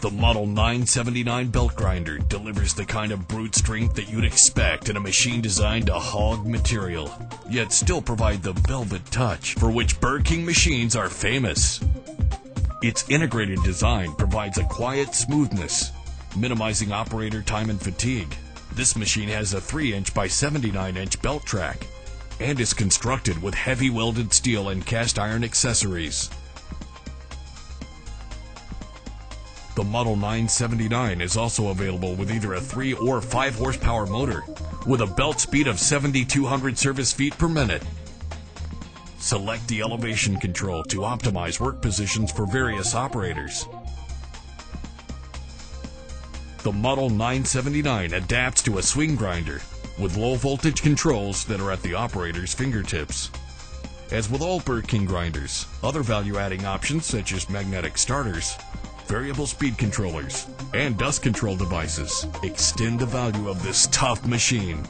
The Model 979 belt grinder delivers the kind of brute strength that you'd expect in a machine designed to hog material, yet still provide the velvet touch for which Burr King machines are famous. Its integrated design provides a quiet smoothness, minimizing operator time and fatigue. This machine has a 3-inch by 79-inch belt track and is constructed with heavy welded steel and cast iron accessories. The Model 979 is also available with either a 3 or 5 horsepower motor with a belt speed of 7,200 service feet per minute. Select the elevation control to optimize work positions for various operators. The Model 979 adapts to a swing grinder with low voltage controls that are at the operator's fingertips. As with all Burr King grinders, other value-adding options such as magnetic starters, variable speed controllers, and dust control devices extend the value of this tough machine.